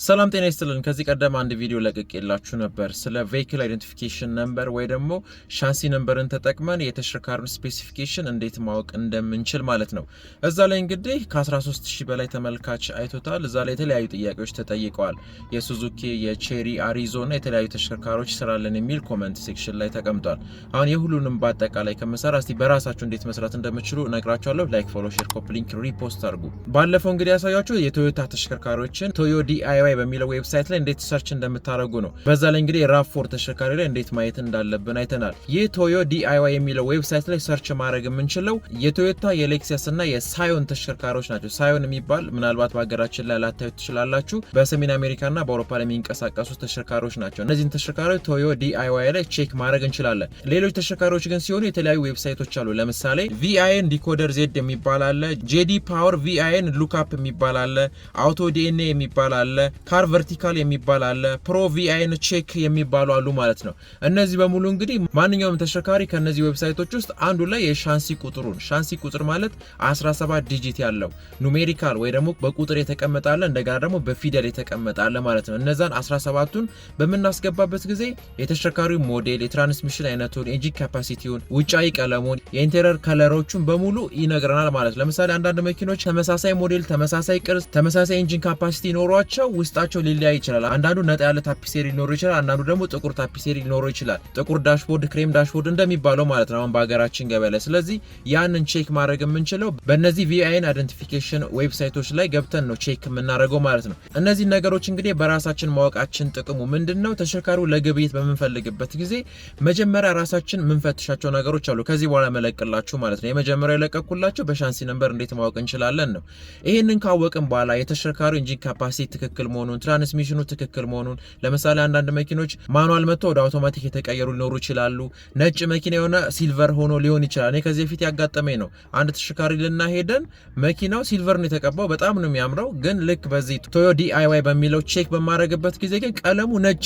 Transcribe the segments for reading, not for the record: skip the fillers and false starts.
ሰላም ጤና ይስጥልን ከዚህ ቀደም አንድ ቪዲዮ ለቅቄላችሁ ነበር ስለ vehicle identification number ወይ ደግሞ ሻንሲ ነምበርን ተጠቅመን የተሽከርካሪውን ስፔሲፊኬሽን እንዴት ማወቅ እንደምንችል ማለት ነው። እዛ ላይ እንግዲህ ከ13000 በላይ ተመልካች አይቶታል። እዛ ላይ የተለያዩ ጥያቄዎች ተጠይቀዋል። የሱዙኪ የቼሪ አሪዞና የተለያዩ ተሽከርካሪዎች ስራለን የሚል ኮሜንት ሴክሽን ላይ ተቀምጧል። አሁን የሁሉንም በአጠቃላይ ከመሰራ እስቲ በራሳችሁ እንዴት መስራት እንደምትችሉ እነግራችኋለሁ። ላይክ ፎሎ ሼር ኮፒ ሊንክ ሪፖስት አድርጉ። ባለፈው እንግዲህ ያሳያችሁ የቶዮታ ተሽከርካሪዎችን ቶዮ ዲአይዋይ በሚለው ዌብሳይት ላይ እንዴት ሰርች እንደምታረጉ ነው። በዛ ላይ እንግዲህ ራፍ4 ተሽከርካሪ ላይ እንዴት ማየት እንዳለብን አይተናል። ይህ ቶዮ ዲአይዋይ የሚለው ዌብሳይት ላይ ሰርች ማድረግ የምንችለው የቶዮታ የሌክሰስ እና የሳዮን ተሽከርካሪዎች ናቸው። ሳዮን የሚባል ምናልባት በሀገራችን ላይ ላታዩት ትችላላችሁ። በሰሜን አሜሪካና በአውሮፓ ላይ የሚንቀሳቀሱ ተሽከርካሪዎች ናቸው። እነዚህን ተሽከርካሪዎች ቶዮ ዲአይዋይ ላይ ቼክ ማድረግ እንችላለን። ሌሎች ተሽከርካሪዎች ግን ሲሆኑ የተለያዩ ዌብሳይቶች አሉ። ለምሳሌ ቪአይኤን ዲኮደር ዜድ የሚባል አለ፣ ጄዲ ፓወር ቪአይኤን ሉክአፕ የሚባል አለ፣ አውቶ ዲኤንኤ የሚባል አለ፣ ካር ቨርቲካል የሚባል አለ፣ ፕሮ ቪአይኤን ቼክ የሚባሉ አሉ ማለት ነው። እነዚህ በሙሉ እንግዲህ ማንኛውም ተሽከርካሪ ከነዚህ ዌብሳይቶች ውስጥ አንዱ ላይ የሻንሲ ቁጥሩን ሻንሲ ቁጥር ማለት 17 ዲጂት ያለው ኑሜሪካል ወይ ደግሞ በቁጥር የተቀመጠ አለ፣ እንደገና ደግሞ በፊደል የተቀመጠ አለ ማለት ነው። እነዛን 17ቱን በምናስገባበት ጊዜ የተሽከርካሪው ሞዴል፣ የትራንስሚሽን አይነቱን፣ ኢንጂን ካፓሲቲውን፣ ውጫዊ ቀለሙን፣ የኢንቴሪየር ከለሮቹን በሙሉ ይነግረናል ማለት ነው። ለምሳሌ አንዳንድ መኪኖች ተመሳሳይ ሞዴል፣ ተመሳሳይ ቅርጽ፣ ተመሳሳይ ኢንጂን ካፓሲቲ ኖሯቸው ውስጣቸው ሊለያይ ይችላል። አንዳንዱ ነጣ ያለ ታፒሴሪ ሊኖር ይችላል፣ አንዳንዱ ደግሞ ጥቁር ታፒሴሪ ሊኖር ይችላል። ጥቁር ዳሽቦርድ፣ ክሬም ዳሽቦርድ እንደሚባለው ማለት ነው አሁን በሀገራችን ገበያ ላይ። ስለዚህ ያንን ቼክ ማድረግ የምንችለው በእነዚህ ቪአይኤን አይደንቲፊኬሽን ዌብሳይቶች ላይ ገብተን ነው ቼክ የምናደርገው ማለት ነው። እነዚህ ነገሮች እንግዲህ በራሳችን ማወቃችን ጥቅሙ ምንድነው? ተሽከርካሪው ለግብይት በምንፈልግበት ጊዜ መጀመሪያ ራሳችን የምንፈትሻቸው ነገሮች አሉ። ከዚህ በኋላ መለቅላችሁ ማለት ነው። የመጀመሪያው የለቀኩላችሁ በሻንሲ ነምበር እንዴት ማወቅ እንችላለን ነው። ይሄንን ካወቅን በኋላ የተሽከርካሪው ኢንጂን ካፓሲቲ ትክክል መሆኑን፣ ትራንስሚሽኑ ትክክል መሆኑን፣ ለምሳሌ አንዳንድ መኪኖች ማኑዋል መጥቶ ወደ አውቶማቲክ የተቀየሩ ሊኖሩ ይችላሉ። ነጭ መኪና የሆነ ሲልቨር ሆኖ ሊሆን ይችላል። እኔ ከዚህ በፊት ያጋጠመኝ ነው። አንድ ተሽከርካሪ ልናሄደን መኪናው ሲልቨር ነው የተቀባው፣ በጣም ነው የሚያምረው። ግን ልክ በዚህ ቶዮ ዲአይዋይ በሚለው ቼክ በማድረግበት ጊዜ ግን ቀለሙ ነጭ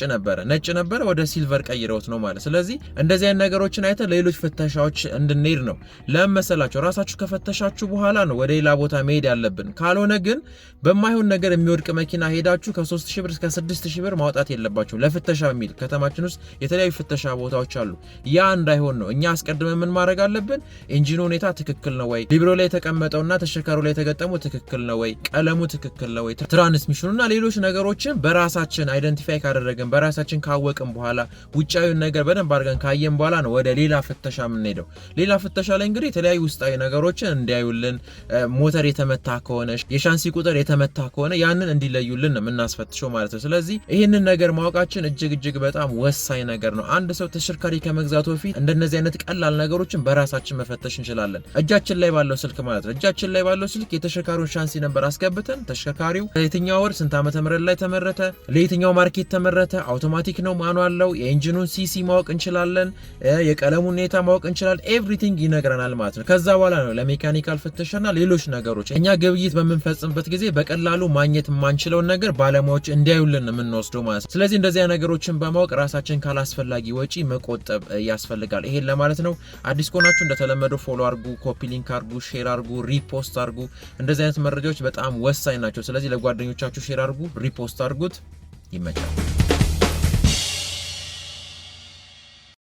ነበረ ወደ ሲልቨር ቀይረውት ነው ማለት። ስለዚህ እንደዚህ አይነት ነገሮችን አይተን ሌሎች ፍተሻዎች እንድንሄድ ነው። ለመሰላችሁ ራሳችሁ ከፈተሻችሁ በኋላ ነው ወደ ሌላ ቦታ መሄድ ያለብን። ካልሆነ ግን በማይሆን ነገር የሚወድቅ መኪና ሄዳችሁ ከ3000 ብር እስከ 6000 ብር ማውጣት የለባችሁ። ለፍተሻ በሚል ከተማችን ውስጥ የተለያዩ ፍተሻ ቦታዎች አሉ። ያ እንዳይሆን ነው እኛ አስቀድመን ምን ማድረግ አለብን? ኢንጂኑ ሁኔታ ትክክል ነው ወይ? ሊብሮ ላይ የተቀመጠውና ተሽከርካሪው ላይ የተገጠመው ትክክል ነው ወይ? ቀለሙ ትክክል ነው ወይ? ትራንስሚሽኑና ሌሎች ነገሮችን በራሳችን አይደንቲፋይ ካደረግን በራሳችን ካወቅን በኋላ ውጫዊውን ነገር በደንብ አድርገን ካየን በኋላ ነው ወደ ሌላ ፍተሻ የምንሄደው። ሌላ ፍተሻ ላይ እንግዲህ የተለያዩ ውስጣዊ ነገሮችን እንዲያዩልን፣ ሞተር የተመታ ከሆነ የሻንሲ ቁጥር የተመታ ከሆነ ያንን እንዲለዩልን ነው የምናስፈትሸው ማለት ነው። ስለዚህ ይህንን ነገር ማወቃችን እጅግ በጣም ወሳኝ ነገር ነው። አንድ ሰው ተሽከርካሪ ከመግዛቱ በፊት እንደነዚህ አይነት ቀላል ነገሮችን በራሳችን መፈተሽ እንችላለን። እጃችን ላይ ባለው ስልክ ማለት ነው። እጃችን ላይ ባለው ስልክ የተሽከርካሪውን ሻንሲ ነበር አስገብተን ተሽከርካሪው ለየትኛው ወር ስንት ዓመተ ምህረት ላይ ተመረተ፣ ለየትኛው ማርኬት ተመረተ፣ አውቶማቲክ ነው ማኑዋል ነው፣ የኢንጂኑን ሲሲ ማወቅ እንችላለን፣ የቀለሙን ሁኔታ ማወቅ እንችላለን። ኤቭሪቲንግ ይነግረናል ማለት ነው። ከዛ በኋላ ነው ለሜካኒካል ፍተሻና ሌሎች ነገሮች እኛ ግብይት በምንፈጽምበት ጊዜ በቀላሉ ማግኘት የማንችለውን ነገር ባለሙያዎች እንዲያዩልን የምንወስደው ማለት ነው። ስለዚህ እንደዚህ ነገሮችን በማወቅ ራሳችን ካላስፈላጊ ወጪ መቆጠብ ያስፈልጋል። ይሄን ለማለት ነው። አዲስ ከሆናችሁ እንደተለመደው ፎሎ አርጉ፣ ኮፒ ሊንክ አርጉ፣ ሼር አርጉ፣ ሪፖስት አርጉ። እንደዚህ አይነት መረጃዎች በጣም ወሳኝ ናቸው። ስለዚህ ለጓደኞቻችሁ ሼር አርጉ፣ ሪፖስት አርጉት። ይመቻል።